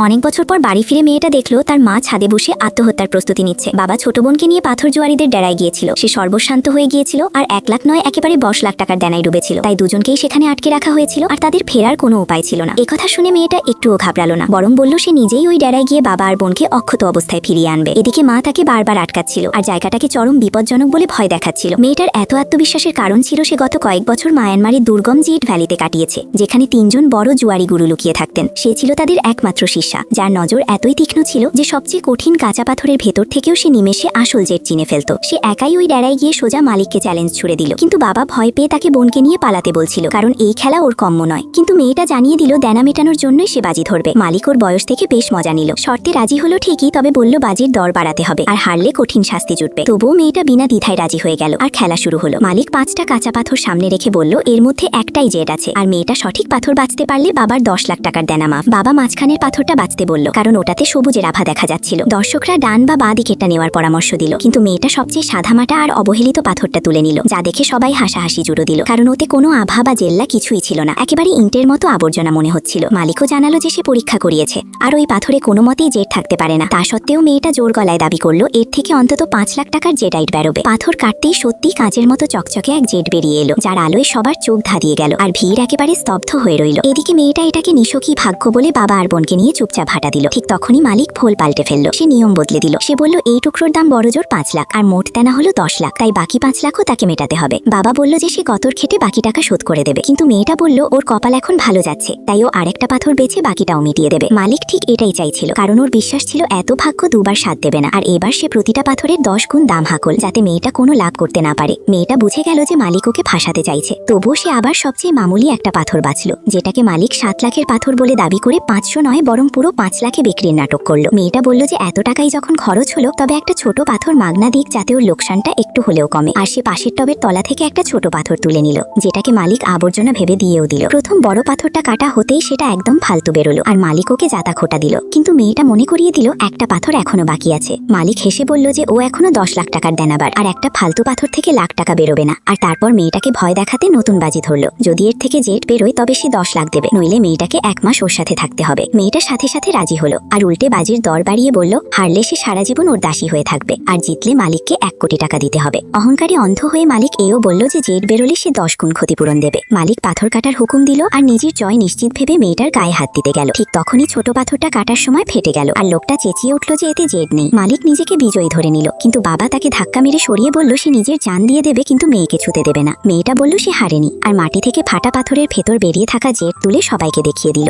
অনেক বছর পর বাড়ি ফিরে মেয়েটা দেখলো তার মা ছাদে বসে আত্মহত্যার প্রস্তুতি নিচ্ছে। বাবা ছোট বোনকে নিয়ে পাথর জুয়ারিদের ডেরায় গিয়েছিল। সে সর্বশান্ত হয়ে গিয়েছিল আর 1 লাখ নয় একেবারে 10 লাখ টাকার দেনায় ডুবেছিল। তাই দুজনকেই সেখানে আটকে রাখা হয়েছিল আর তাদের ফেরার কোনো উপায় ছিল না। একথা শুনে মেয়েটা একটুও ঘাবড়ালো না, বরং বলল সে নিজেই ওই ডেরায় গিয়ে বাবা আর বোনকে অক্ষত অবস্থায় ফিরিয়ে আনবে। এদিকে মা তাকে বারবার আটকাচ্ছিল আর জায়গাটাকে চরম বিপজ্জনক বলে ভয় দেখাচ্ছিল। মেয়েটার এত আত্মবিশ্বাসের কারণ ছিল সে গত কয়েক বছর মায়ানমারের দুর্গম জিট ভ্যালিতে কাটিয়েছে, যেখানে 3 জন বড় জুয়ারি গুরু লুকিয়ে থাকতেন। সে ছিল তাদের একমাত্র শিষ্যা, যার নজর এতই তীক্ষ্ণ ছিল যে সবচেয়ে কঠিন কাঁচা পাথরের ভেতর থেকেও সে নিমেষে আসল জেট চিনে ফেলত। সে একাই ওই ডেরায় গিয়ে সোজা মালিককে চ্যালেঞ্জ ছুড়ে দিল, কিন্তু বাবা ভয় পেয়ে তাকে বোনকে নিয়ে পালাতে বলছিল, কারণ এই খেলা ওর কম্য নয়। কিন্তু মেয়েটা জানিয়ে দিল দেনা মেটানোর জন্যই সে বাজি ধরবে। মালিক ওর বয়স থেকে বেশ মজা নিল, শর্তে রাজি হলো ঠিকই, তবে বলল বাজির দর বাড়াতে হবে আর হারলে কঠিন শাস্তি জুটবে। তবুও মেয়েটা বিনা দ্বিধায় রাজি হয়ে গেল আর খেলা শুরু হলো। মালিক 5টা কাঁচা পাথর সামনে রেখে বলল এর মধ্যে একটাই জেট আছে, আর মেয়েটা সঠিক পাথর বাঁচতে পারলে বাবার 10 লাখ টাকার দেনা মাফ। বাবা মাঝখানের পাথরটা বাঁচতে বলল, কারণ ওটাতে সবুজের আভা দেখা যাচ্ছিল। দর্শকরা ডান বা বাঁ দিকেরটা নেওয়ার পরামর্শ দিল, কিন্তু মেয়েটা সবচেয়ে সাদামাটা আর অবহেলিত পাথরটা তুলে নিল, যা দেখে সবাই হাসাহাসি জুড়ে দিল, কারণ ওতে কোনো আভা বা জেল্লা কিছুই ছিল না, একেবারে ইন্টের মতো আবর্জনা মনে হচ্ছিল। মালিকও জানালো যে সে পরীক্ষা করিয়েছে আর ওই পাথরে কোনো মতেই জেট থাকতে পারে না। তা সত্ত্বেও মেয়েটা জোর গলায় দাবি করলো এর থেকে অন্তত 5 লাখ টাকার জেডাইট বেরোবে। পাথর কাটতেই সত্যি কাঁচের মতো চকচকে এক জেট বেরিয়ে এলো, যার আলোয় সবার চোখ ধাঁধিয়ে গেল আর ভিড় একেবারে স্তব্ধ হয়ে রইল। এদিকে মেয়েটা এটাকে নিশকি ভাগ্য বলে বাবা আর বোনকে নিয়ে চুপচাপ হাঁটা দিল। ঠিক তখনই মালিক ভোল পাল্টে ফেললো, সে নিয়ম বদলে দিল। সে বলল এই টুকরোর দাম বড়জোর 5 লাখ আর মোট দেনা হলো 10 লাখ, তাই বাকি 5 লাখও তাকে মেটাতে হবে। বাবা বলল যে সে কতর খেটে বাকি টাকা শোধ করে দেবে, কিন্তু মেয়েটা বলল ওর কপাল এখন ভালো যাচ্ছে, তাই ও আরেকটা পাথর বেছে বাকিটাও মিটিয়ে দেবে। মালিক ঠিক এটাই চাইছিল, কারণ ওর বিশ্বাস ছিল এত ভাগ্য দুবার সাথ দেবে না, আর এবার সে প্রতিটা পাথরের 10 গুণ দাম হাঁকল, যাতে মেয়েটা কোনো লাভ করতে না পারে। মেয়েটা বুঝে গেল যে মালিক ওকে ফাঁসাতে চাইছে, তবুও সে আবার সবচেয়ে মামুলি একটা পাথর বাঁচল, যেটাকে মালিক 7 লাখের পাথর বলে দাবি করে 500 নয় বরং পুরো 5 লাখে বিক্রির নাটক করলো। মেয়েটা বলল যে এত টাকাই যখন খরচ হলো, তবে একটা ছোট পাথর মাগনা দিক, যাতে ওর লোকসানটা একটু হলেও কমে। আর সে পাশের টবের তলা থেকে একটা ছোট পাথর তুলে নিল, যেটাকে মালিক আবর্জনা ভেবে দিয়েও দিল। প্রথম বড় পাথরটা কাটা হতেই সেটা একদম ফালতু বেরোলো আর মালিক ওকে জাতা খোটা দিল, কিন্তু মেয়েটা মনে করিয়ে দিল একটা পাথর এখনো বাকি আছে। মালিক হেসে বলল যে ও এখনো 10 লাখ টাকার দেনাবার, আর একটা ফালতু পাথর থেকে লাখ টাকা বেরোবে না। আর তারপর মেয়েটাকে ভয় দেখাতে নতুন বাজি ধরলো, যদি এর থেকে জেট বেরোয় তবে সে 10 লাখ দেবে, নইলে মেয়েটাকে 1 মাস ওর সাথে থাকতে হবে। মেয়েটা সাথে সাথে রাজি হলো আর উল্টে বাজির দর বাড়িয়ে বলল হারলে সে সারা জীবন ওর দাসী হয়ে থাকবে, আর জিতলে মালিককে 1 কোটি টাকা দিতে হবে। অহংকারে অন্ধ হয়ে মালিক এও বলল যে জেট বেরোলে সে 10 গুণ ক্ষতিপূরণ দেবে। মালিক পাথর কাটার হুকুম দিল আর নিজের জয় নিশ্চিত ভেবে মেয়েটার গায়ে হাত দিতে গেল। ঠিক তখনই ছোট পাথরটা কাটার সময় ফেটে গেল আর লোকটা চেঁচিয়ে উঠল যে এতে জেট নেই। মালিক নিজেকে বিজয়ী ধরে নিল, কিন্তু বাবা তাকে ধাক্কা মেরে সরিয়ে বলল সে নিজের জান দিয়ে দেবে, কিন্তু মেয়েকে ছুতে দেবে না। মেয়েটা বলল সে হারেনি আর মাটি থেকে ফাটা পাথরের ভেতর বেরিয়ে থাকা জেট তুলে সবাইকে দেখিয়ে দিল।